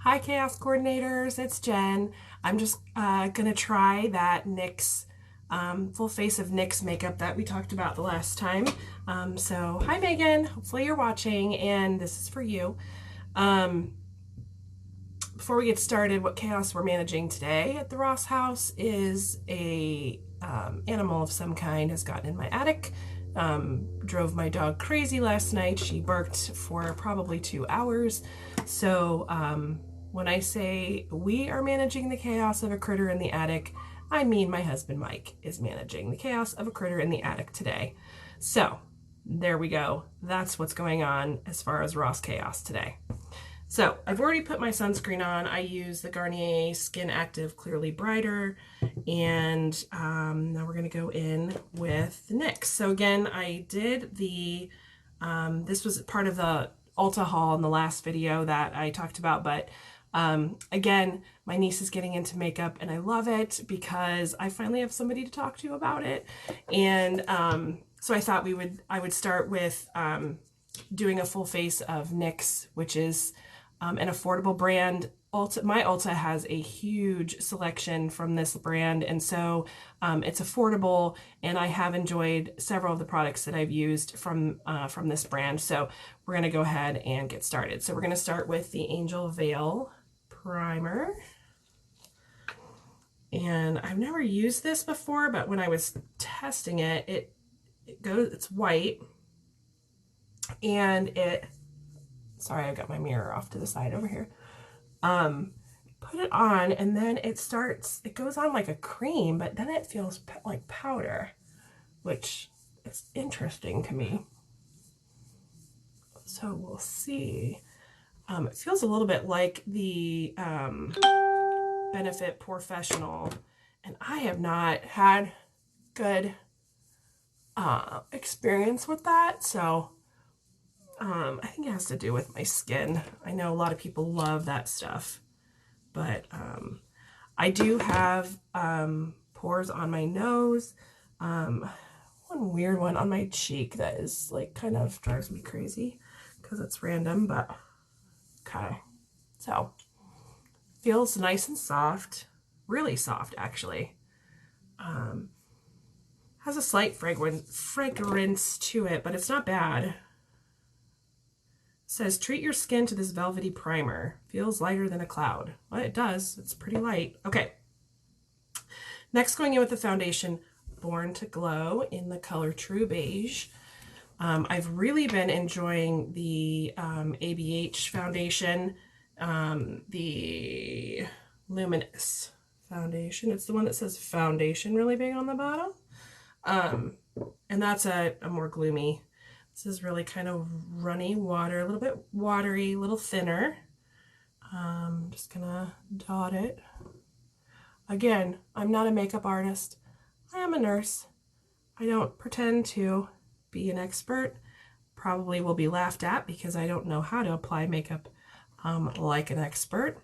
Hi Chaos Coordinators, it's Jen. I'm just gonna try that NYX full face of NYX makeup that we talked about the last time. So hi Megan, hopefully you're watching and this is for you. Before we get started, what chaos we're managing today at the Ross house is a animal of some kind has gotten in my attic. Drove my dog crazy last night. She barked for probably 2 hours. So when I say we are managing the chaos of a critter in the attic, I mean my husband Mike is managing the chaos of a critter in the attic today. So there we go. That's what's going on as far as Ross chaos today. So I've already put my sunscreen on. I use the Garnier Skin Active Clearly Brighter, and now we're going to go in with the NYX. So again, I did the, this was part of the Ulta haul in the last video that I talked about, but again, my niece is getting into makeup and I love it because I finally have somebody to talk to about it. And so I thought I would start with doing a full face of NYX, which is an affordable brand. My Ulta has a huge selection from this brand, and so it's affordable, and I have enjoyed several of the products that I've used from this brand. So we're going to go ahead and get started. So we're going to start with the Angel Veil primer. And I've never used this before, but when I was testing it, it's white, and sorry, I got my mirror off to the side over here. Put it on, and then it goes on like a cream, but then it feels like powder, which is interesting to me. So we'll see. It feels a little bit like the Benefit Professional, and I have not had good experience with that, so I think it has to do with my skin. I know a lot of people love that stuff, but I do have pores on my nose, one weird one on my cheek that is like kind of drives me crazy because it's random, but okay. So feels nice and soft, really soft actually. Has a slight fragrance to it, but it's not bad. Says treat your skin to this velvety primer. Feels lighter than a cloud. Well, it does. It's pretty light. Okay. Next, going in with the foundation, Born to Glow in the color True Beige. I've really been enjoying the ABH foundation, the Luminous foundation. It's the one that says foundation really big on the bottom. And that's a more gloomy. This is really kind of runny water, a little bit watery, a little thinner. Just gonna dot it. Again, I'm not a makeup artist. I am a nurse. I don't pretend to be an expert. Probably will be laughed at because I don't know how to apply makeup like an expert.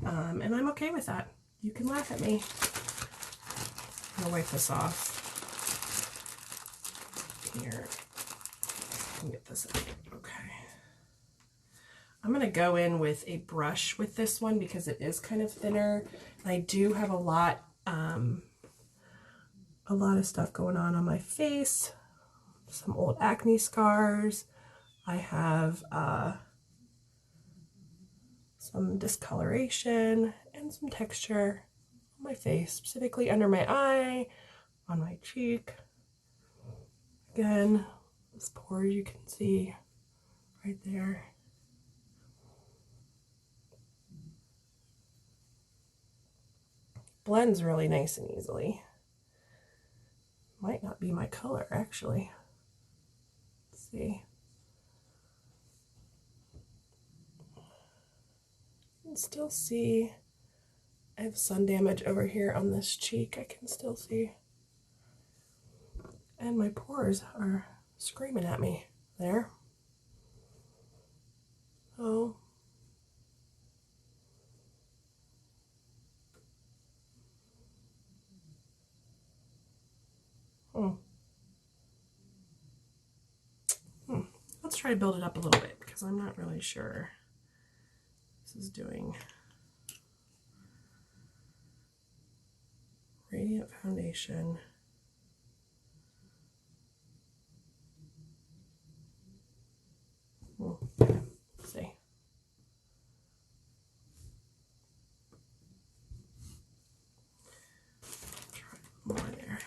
And I'm okay with that. You can laugh at me. I'm gonna wipe this off. Here. Get this out. Okay. I'm going to go in with a brush with this one because it is kind of thinner. I do have a lot of stuff going on my face. Some old acne scars. I have some discoloration and some texture on my face, specifically under my eye, on my cheek. Again, this pore you can see right there. Blends really nice and easily. Might not be my color actually. Let's see. You can still see I have sun damage over here on this cheek. I can still see. And my pores are screaming at me there. Oh. Let's try to build it up a little bit because I'm not really sure. This This is doing Radiant Foundation. Okay, let's see. Try more there.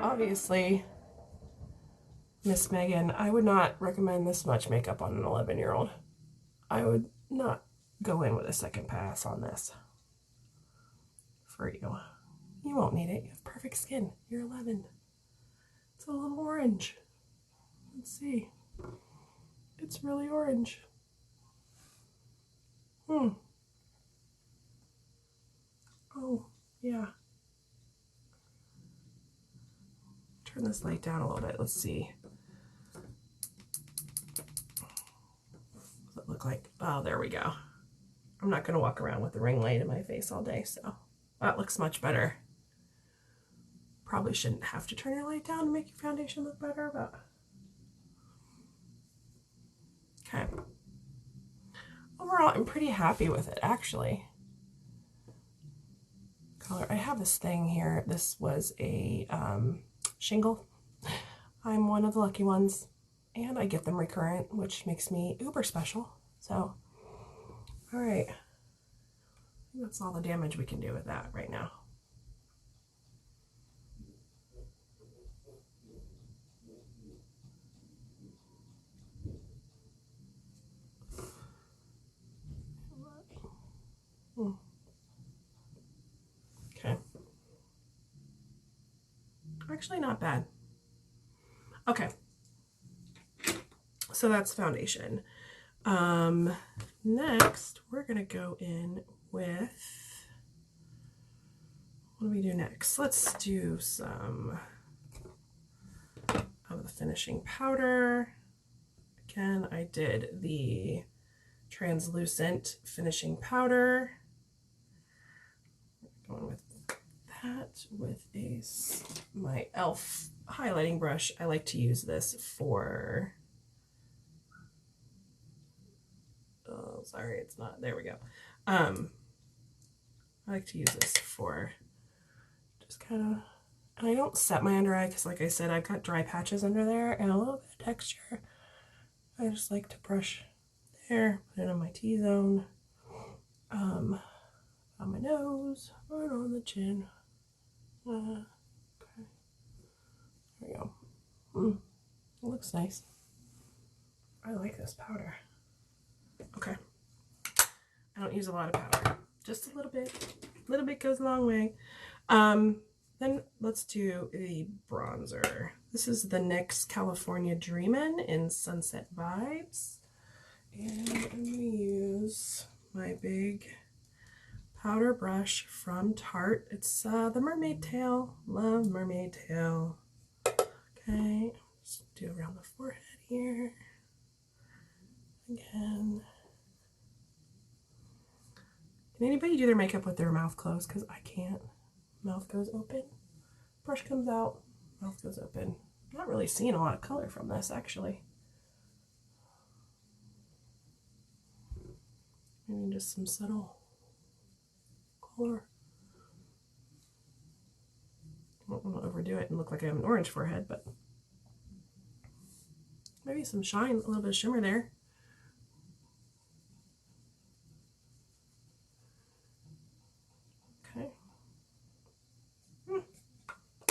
Obviously, Miss Megan, I would not recommend this much makeup on an 11-year-old. I would not go in with a second pass on this for you. You won't need it. You have perfect skin. You're 11. It's a little orange. Let's see. It's really orange. Oh, yeah. Turn this light down a little bit. Let's see. What does it look like? Oh, there we go. I'm not going to walk around with the ring light in my face all day, so that looks much better. Probably shouldn't have to turn your light down to make your foundation look better, but okay. Overall, I'm pretty happy with it, actually. Color. I have this thing here. This was a shingle. I'm one of the lucky ones, and I get them recurrent, which makes me uber special. So, all right. I think that's all the damage we can do with that right now. Okay. Actually, not bad. Okay. So that's foundation. Next, we're going to go in with, what do we do next? Let's do some of the finishing powder. Again, I did the translucent finishing powder. Going with that with my e.l.f. highlighting brush. I like to use this for, oh, sorry, it's not, there we go. I like to use this for just kind of, and I don't set my under eye because, like I said, I've got dry patches under there and a little bit of texture. I just like to brush there, put it on my T-zone, on my nose, right on the chin. Okay, there we go. It looks nice. I like this powder. Okay, I don't use a lot of powder, just a little bit. A little bit goes a long way. Then let's do the bronzer. This is the NYX California Dreamin' in Sunset Vibes. And I'm going to use my big powder brush from Tarte. It's the Mermaid Tail. Love Mermaid Tail. Okay, just do around the forehead here. Again. Can anybody do their makeup with their mouth closed? Because I can't. Mouth goes open, brush comes out, mouth goes open. I'm not really seeing a lot of color from this, actually. Maybe just some subtle color. I don't want to overdo it and look like I have an orange forehead, but maybe some shine, a little bit of shimmer there. Okay.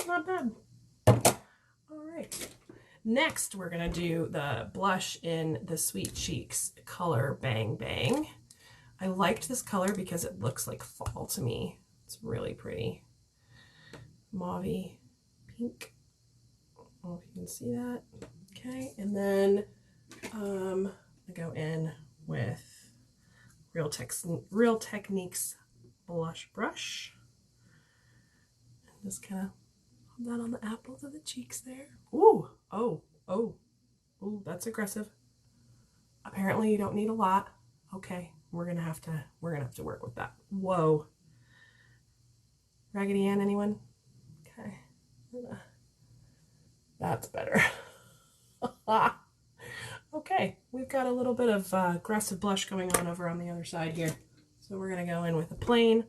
Not bad. All right. Next, we're going to do the blush in the Sweet Cheeks color Bang Bang. I liked this color because it looks like fall to me. It's really pretty. Mauve-y pink. I don't know if you can see that. Okay, and then I go in with Real Techniques blush brush. Just kind of put that on the apples of the cheeks there. Ooh, oh, ooh, that's aggressive. Apparently you don't need a lot. Okay, we're gonna have to work with that. Whoa. Raggedy Ann, anyone? Okay. That's better. Okay, we've got a little bit of aggressive blush going on over on the other side here. So we're gonna go in with a plain,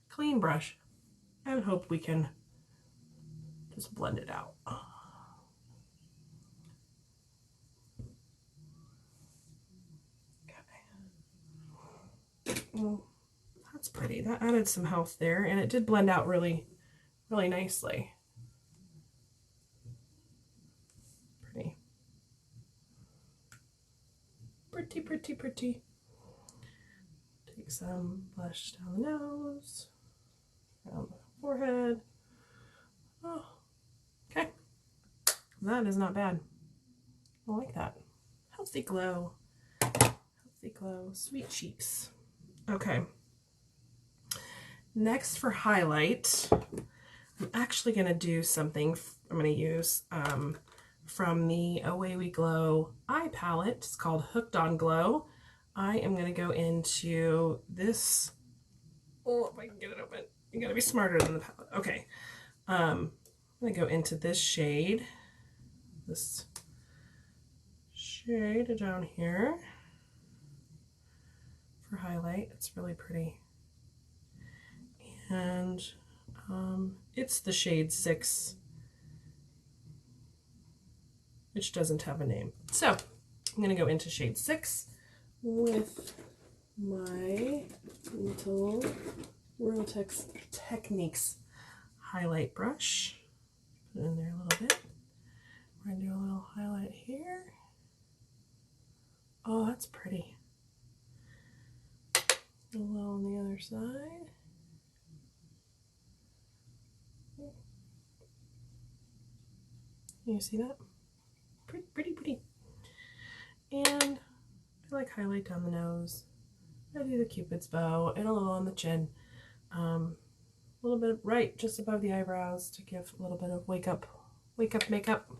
clean brush and hope we can just blend it out. Okay. Well, that's pretty. That added some health there, and it did blend out really, really nicely. Pretty. Pretty, pretty, pretty. Take some blush down the nose, around the forehead. Oh, okay. That is not bad. I like that. Healthy glow. Healthy glow. Sweet cheeks. Okay. Next for highlight, I'm actually going to do something. I'm going to use from the Away We Glow eye palette. It's called Hooked on Glow. I am going to go into this. Oh, if I can get it open. You got to be smarter than the palette. Okay. I'm going to go into this shade. This shade down here for highlight. It's really pretty. And it's the shade 6, which doesn't have a name. So I'm going to go into shade 6 with my little Real Techniques highlight brush. Put it in there a little bit. We're going to do a little highlight here. Oh, that's pretty. A little on the other side. You see that? Pretty, pretty, pretty. And I like highlight down the nose. I do the Cupid's bow and a little on the chin. A little bit right just above the eyebrows to give a little bit of wake up makeup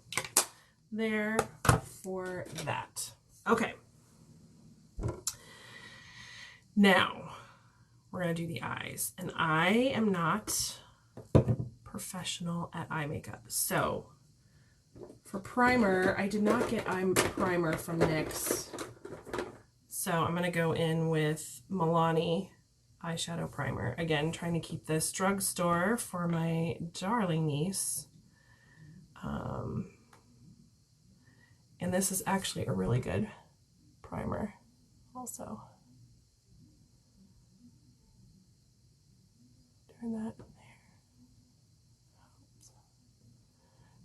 there for that. Okay. Now we're going to do the eyes, and I am not professional at eye makeup. So for primer, I did not get eye primer from NYX. So I'm going to go in with Milani eyeshadow primer. Again, trying to keep this drugstore for my darling niece. And this is actually a really good primer also. Turn that in there.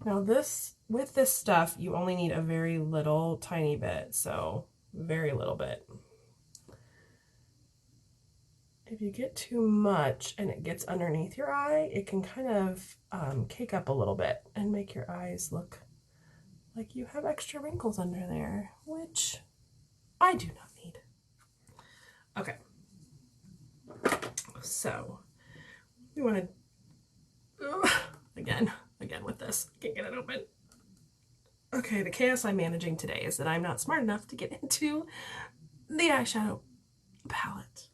Now with this stuff, you only need a very little tiny bit, so very little bit. If you get too much and it gets underneath your eye, it can kind of cake up a little bit and make your eyes look like you have extra wrinkles under there, which I do not need. Okay, so we want to, again with this, can't get it open. Okay, the chaos I'm managing today is that I'm not smart enough to get into the eyeshadow palette.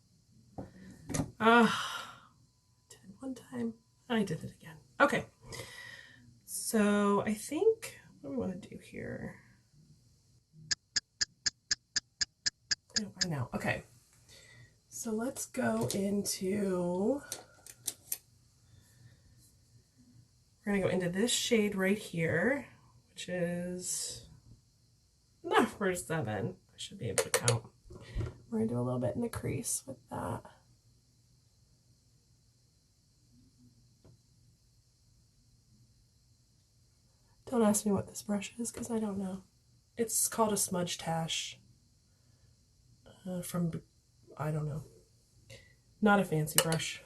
Did it one time, I did it again. Okay, so I think what do we want to do here? Oh, I know. Okay, so let's go into, we're gonna go into this shade right here, which is number 7. I should be able to count. We're gonna do a little bit in the crease with that. Don't ask me what this brush is because I don't know. It's called a smudge tash from, I don't know. Not a fancy brush.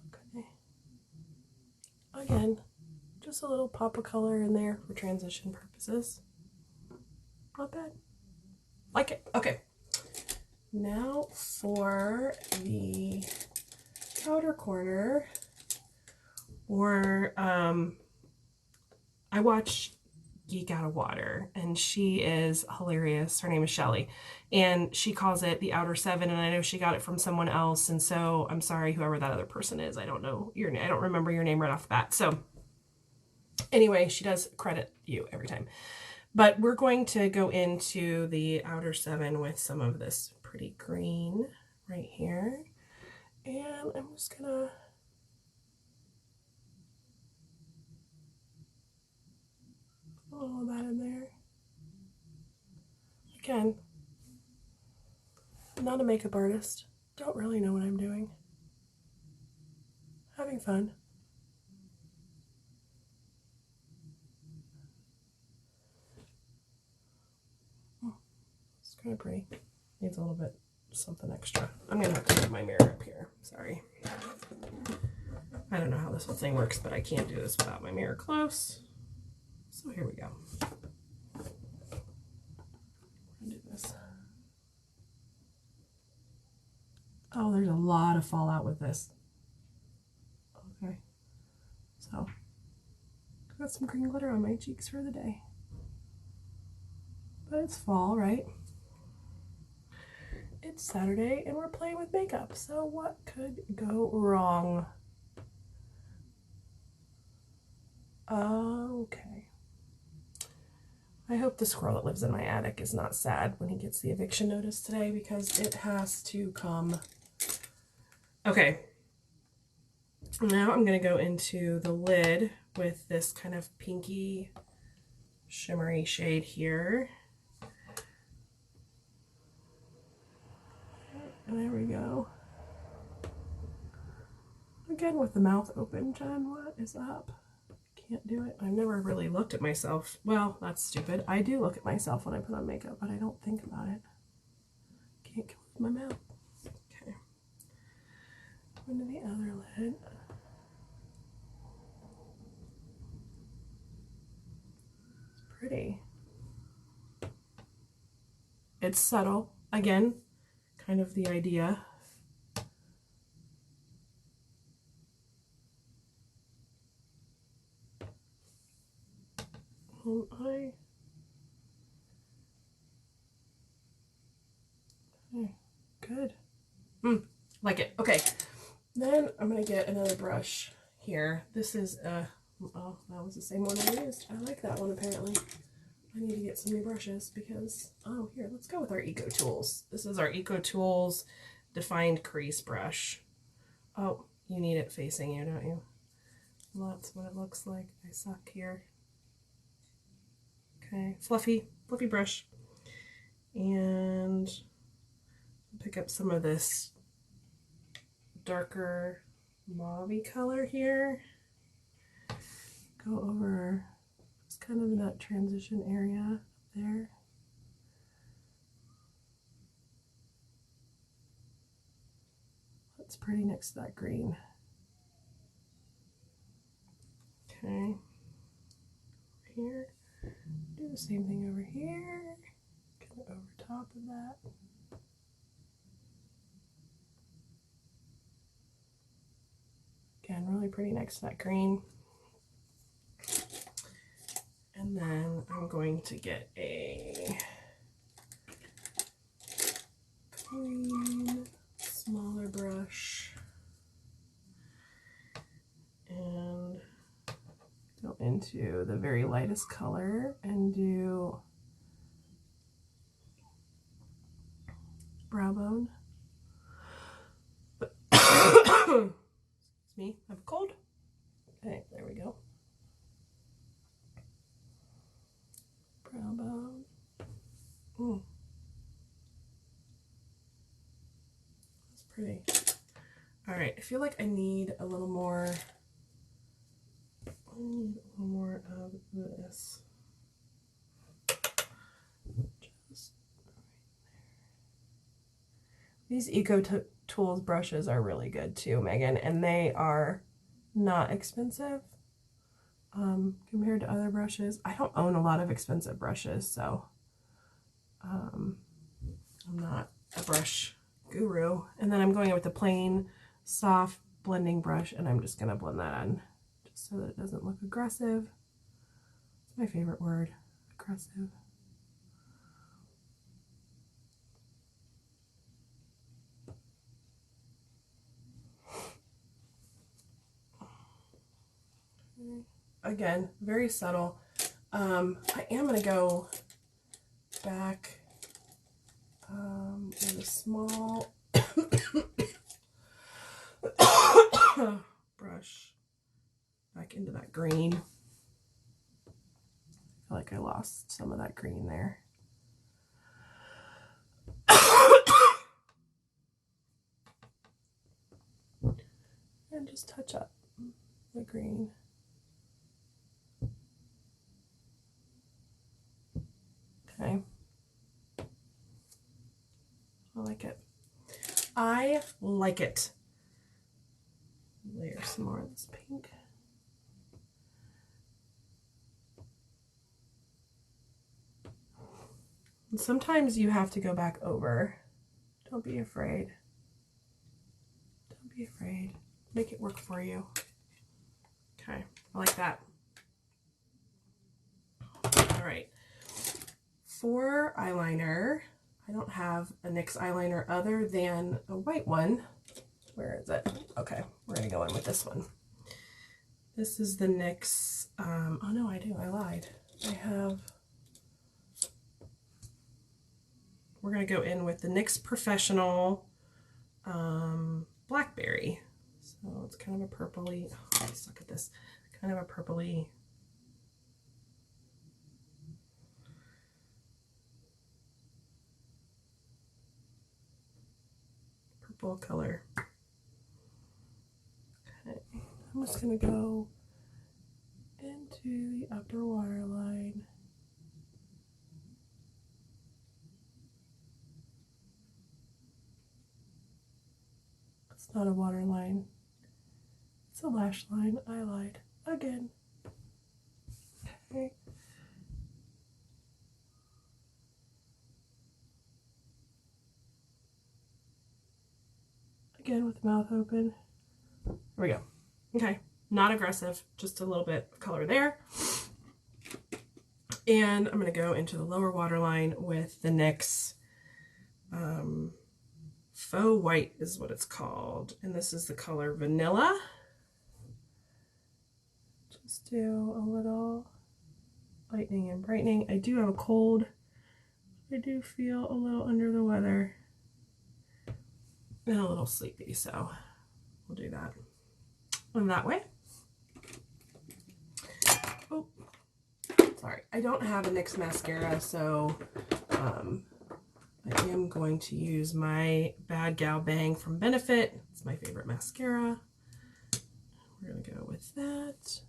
Okay. Again, just a little pop of color in there for transition purposes. Not bad. Like it. Okay. Now for the outer corner, or I watch Geek Out of Water, and she is hilarious. Her name is Shelly, and she calls it the Outer Seven, and I know she got it from someone else, and so I'm sorry, whoever that other person is. I don't know your name. I don't remember your name right off the bat. So anyway, she does credit you every time. But we're going to go into the Outer Seven with some of this pretty green right here, and I'm just gonna put all of that in there. Again, I'm not a makeup artist. Don't really know what I'm doing. Having fun. It's kind of pretty. Needs a little bit something extra. I'm gonna have to put my mirror up here. Sorry. I don't know how this whole thing works, but I can't do this without my mirror close. So here we go. Do this. Oh, there's a lot of fallout with this. Okay. So, got some green glitter on my cheeks for the day. But it's fall, right? It's Saturday and we're playing with makeup, so what could go wrong? Okay. I hope the squirrel that lives in my attic is not sad when he gets the eviction notice today, because it has to come. Okay. Now I'm going to go into the lid with this kind of pinky shimmery shade here. And there we go. Again with the mouth open, Jen, what is up? Can't do it. I've never really looked at myself. Well, that's stupid. I do look at myself when I put on makeup, but I don't think about it. Can't close my mouth. Okay. Into the other lid. It's pretty. It's subtle. Again, kind of the idea. Good. Like it. Okay. Then I'm going to get another brush here. This is oh, that was the same one I used. I like that one apparently. I need to get some new brushes because, oh, here, let's go with our Eco Tools. This is our Eco Tools Defined Crease Brush. Oh, you need it facing you, don't you? Well, that's what it looks like. I suck here. Okay, fluffy brush. And pick up some of this darker mauve-y color here. Go over, it's kind of in that transition area there. That's pretty next to that green. Okay, here, do the same thing over here, kind of over top of that. Again, really pretty next to that green. And then I'm going to get a clean, smaller brush and go into the very lightest color and do brow bone. Excuse me, I have a cold. Okay, there we go. Brow bone. That's pretty. All right, I feel like I need a little more. I need a little more of this. Just right there. These Eco Tools brushes are really good too, Megan, and they are not expensive compared to other brushes. I don't own a lot of expensive brushes, so I'm not a brush guru. And then I'm going in with a plain, soft blending brush, and I'm just going to blend that on just so that it doesn't look aggressive. It's my favorite word, aggressive. Again, very subtle. I am going to go back with a small brush back into that green. I feel like I lost some of that green there. And just touch up the green. Okay. I like it. I like it. Layer some more of this pink. And sometimes you have to go back over. Don't be afraid. Don't be afraid. Make it work for you. Okay, I like that. All right. For eyeliner, I don't have a NYX eyeliner other than a white one. Where is it? Okay, we're gonna go in with this one. This is the NYX, oh no, I do, I lied. We're gonna go in with the NYX Professional Blackberry. So it's kind of a purpley, oh, I suck at this, kind of a purpley, purple color. Okay, I'm just gonna go into the upper waterline. It's not a waterline. It's a lash line. I lied again. Okay. Again with mouth open. There we go. Okay. Not aggressive, just a little bit of color there. And I'm going to go into the lower waterline with the NYX Faux White is what it's called. And this is the color Vanilla. Just do a little lightening and brightening. I do have a cold. I do feel a little under the weather and a little sleepy, so we'll do that. And that way. Oh, sorry. I don't have a NYX mascara, so I am going to use my Bad Gal Bang from Benefit. It's my favorite mascara. We're going to go with that.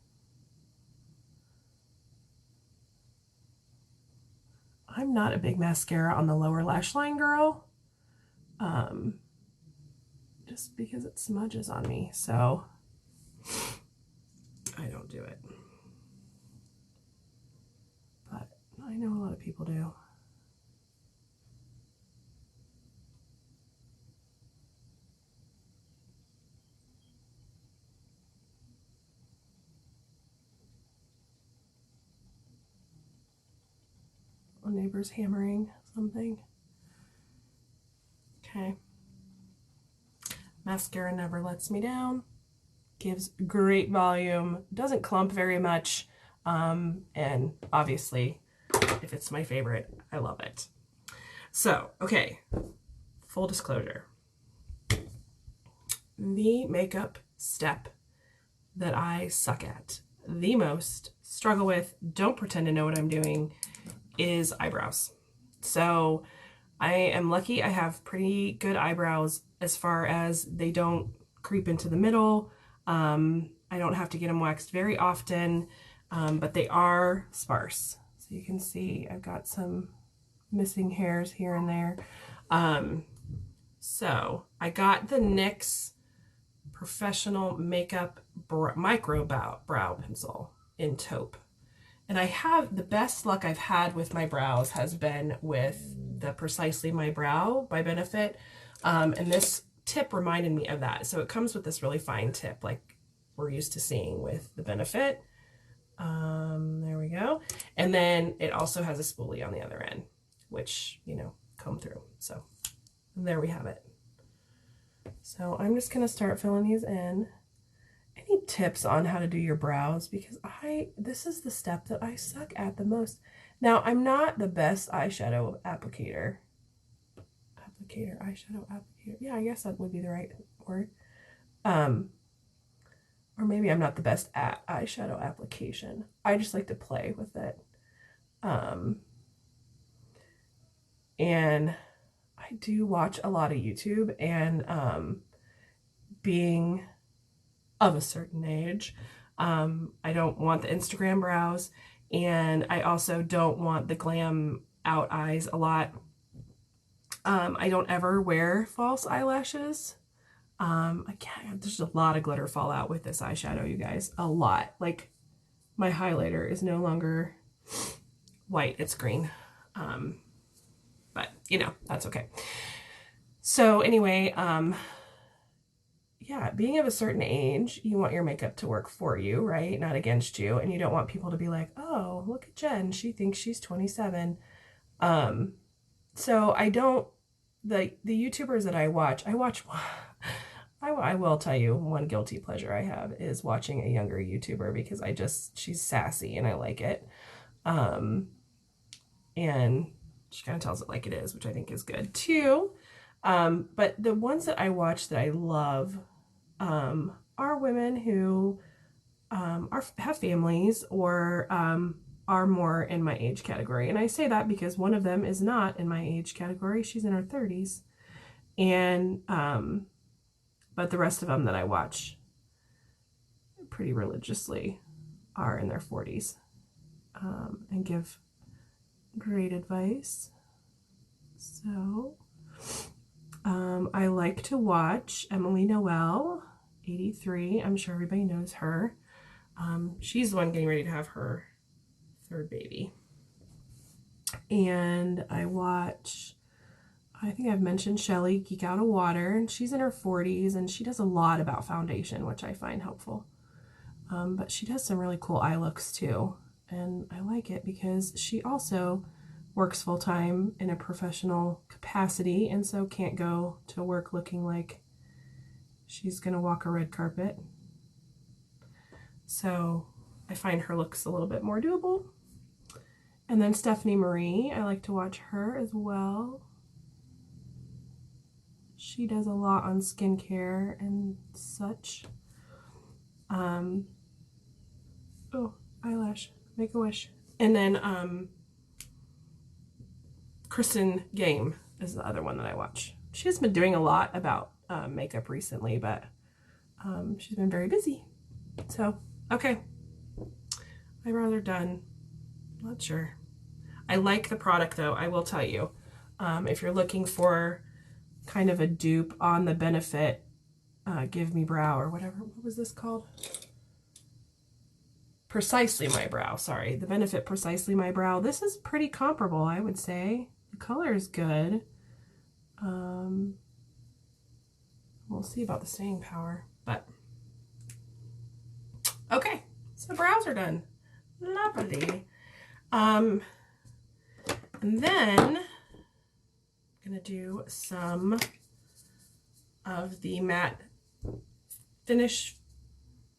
I'm not a big mascara on the lower lash line girl, just because it smudges on me, so I don't do it. But I know a lot of people do. A neighbor's hammering something. Okay. Mascara never lets me down. Gives great volume. Doesn't clump very much. And obviously, if it's my favorite, I love it. So, okay. Full disclosure. The makeup step that I suck at the most, struggle with, don't pretend to know what I'm doing, is eyebrows. So I am lucky I have pretty good eyebrows as far as they don't creep into the middle. I don't have to get them waxed very often, but they are sparse. So you can see I've got some missing hairs here and there. So I got the NYX Professional Makeup Micro Brow Pencil in taupe. And I have, the best luck I've had with my brows has been with the Precisely My Brow by Benefit. And this tip reminded me of that. So it comes with this really fine tip like we're used to seeing with the Benefit. There we go. And then it also has a spoolie on the other end, which, you know, comb through. So there we have it. So I'm just going to start filling these in. Any tips on how to do your brows? Because this is the step that I suck at the most. Now, I'm not the best eyeshadow applicator. Eyeshadow applicator. Yeah, I guess that would be the right word. Or maybe I'm not the best at eyeshadow application. I just like to play with it. And I do watch a lot of YouTube, and being of a certain age, I don't want the Instagram brows, and I also don't want the glam out eyes a lot. I don't ever wear false eyelashes. There's a lot of glitter fallout with this eyeshadow, you guys. A lot. Like, my highlighter is no longer white, it's green. But, you know, that's okay. So anyway, yeah, being of a certain age, you want your makeup to work for you, right? Not against you. And you don't want people to be like, oh, look at Jen, she thinks she's 27. So I don't, the YouTubers that I watch, I will tell you, one guilty pleasure I have is watching a younger YouTuber, because she's sassy and I like it. And she kind of tells it like it is, which I think is good too. But the ones that I watch that I love are women who have families, or are more in my age category. And I say that because one of them is not in my age category. She's in her 30s. And but the rest of them that I watch pretty religiously are in their 40s, and give great advice. So I like to watch Emily Noel, 83. I'm sure everybody knows her. She's the one getting ready to have her third baby. And I watch, I think I've mentioned Shelly Geek Out of Water, and she's in her 40s, and she does a lot about foundation, which I find helpful. But she does some really cool eye looks too, and I like it because she also works full-time in a professional capacity, and so can't go to work looking like she's gonna walk a red carpet. So I find her looks a little bit more doable. And then Stephanie Marie, I like to watch her as well. She does a lot on skincare and such. Oh, eyelash, make a wish. And then Kristen Game is the other one that I watch. She's been doing a lot about makeup recently, but she's been very busy. So, okay. Eyebrows are done. Not sure. I like the product though, I will tell you. If you're looking for kind of a dupe on the Benefit Give Me Brow or whatever, what was this called? Precisely My Brow, sorry. The Benefit Precisely My Brow. This is pretty comparable, I would say. The color is good. We'll see about the staying power, but okay, so brows are done. Lovely. And then I'm gonna do some of the matte finish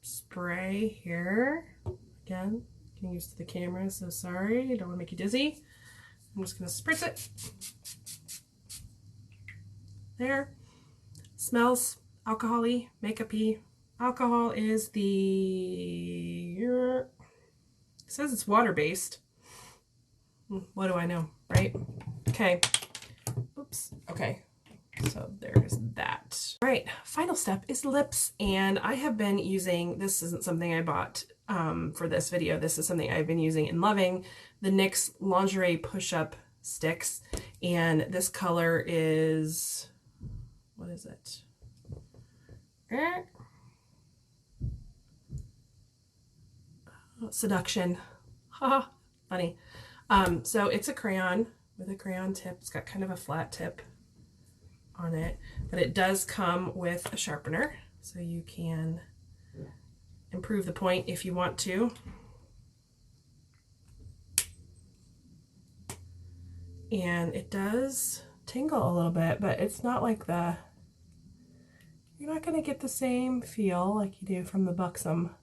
spray here. Again, getting used to the camera, so sorry. I don't want to make you dizzy. I'm just gonna spritz it. There. Smells alcohol-y, makeup-y. Alcohol is the, it says it's water-based. What do I know, right? Okay. Oops. Okay. So there's that. All right. Final step is lips. And I have been using, this isn't something I bought for this video. This is something I've been using and loving, the NYX Lingerie Push-Up Sticks. And this color is, what is it? Seduction. Ha, funny. So it's a crayon with a crayon tip. It's got kind of a flat tip on it, but it does come with a sharpener, so you can improve the point if you want to. And it does tingle a little bit, but it's not like you're not going to get the same feel like you do from the Buxom.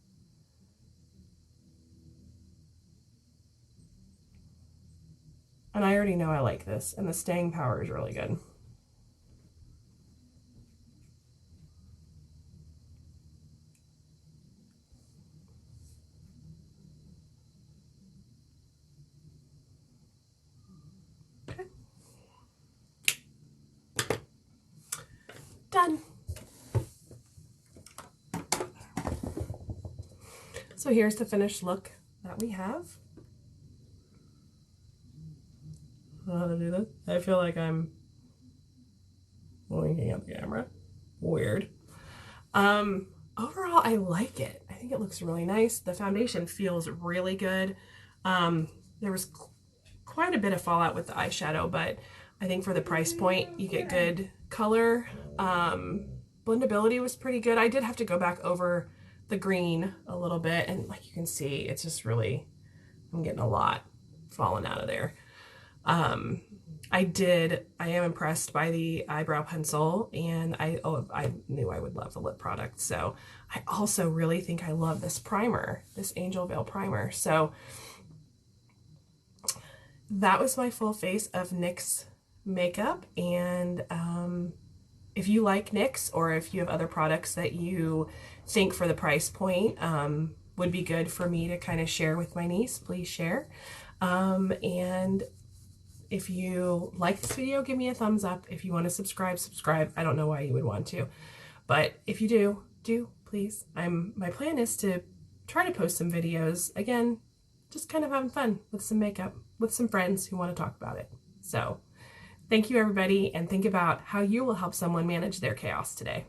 And I already know I like this, and the staying power is really good. Okay. Done. So here's the finished look that we have. I don't know how to do this. I feel like I'm winking at the camera. Weird. Overall, I like it. I think it looks really nice. The foundation feels really good. There was quite a bit of fallout with the eyeshadow, but I think for the price point, you get good color. Blendability was pretty good. I did have to go back over the green a little bit, and like you can see, it's just really, I'm getting a lot falling out of there. I am impressed by the eyebrow pencil, and I knew I would love the lip product. So I also really think I love this primer, this Angel Veil primer. So that was my full face of NYX makeup. And if you like NYX, or if you have other products that you think for the price point would be good for me to kind of share with my niece, please share. And if you like this video, give me a thumbs up. If you want to subscribe. I don't know why you would want to, but if you do please. My plan is to try to post some videos, again, just kind of having fun with some makeup with some friends who want to talk about it. So thank you, everybody, and think about how you will help someone manage their chaos today.